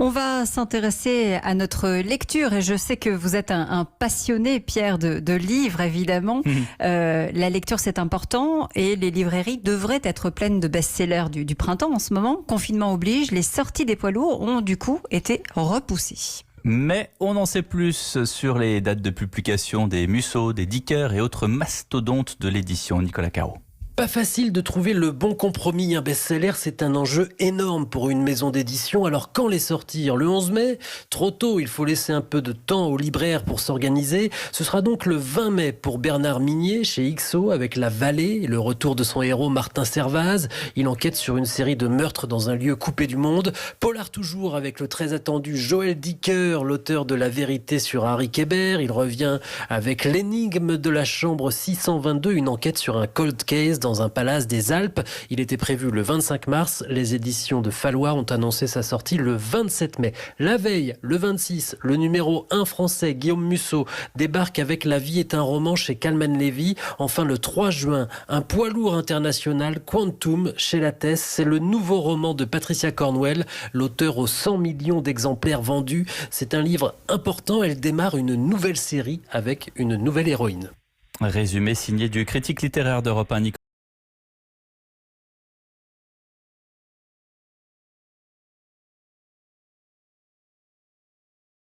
On va s'intéresser à notre lecture et je sais que vous êtes un passionné, Pierre, de livres, évidemment. La lecture, c'est important et les librairies devraient être pleines de best-sellers du printemps en ce moment. Confinement oblige, les sorties des poids lourds ont du coup été repoussées. Mais on en sait plus sur les dates de publication des Musso, des Dicker et autres mastodontes de l'édition. Nicolas Caro. Pas facile de trouver le bon compromis. Un best-seller, c'est un enjeu énorme pour une maison d'édition. Alors quand les sortir? Le 11 mai? Trop tôt, il faut laisser un peu de temps aux libraires pour s'organiser. Ce sera donc le 20 mai pour Bernard Minier chez XO avec La Vallée et le retour de son héros Martin Servaz. Il enquête sur une série de meurtres dans un lieu coupé du monde. Polar toujours avec le très attendu Joël Dicker, l'auteur de La Vérité sur Harry Kéber. Il revient avec L'énigme de la chambre 622, une enquête sur un cold case dans un palace des Alpes. Il était prévu le 25 mars. Les éditions de Fallois ont annoncé sa sortie le 27 mai. La veille, le 26, le numéro 1 français, Guillaume Musso, débarque avec La vie est un roman chez Calman Levy. Enfin, le 3 juin, un poids lourd international, Quantum, chez Lattès. C'est le nouveau roman de Patricia Cornwell, l'auteur aux 100 millions d'exemplaires vendus. C'est un livre important. Elle démarre une nouvelle série avec une nouvelle héroïne. Résumé signé du critique littéraire d'Europe 1, Nicolas.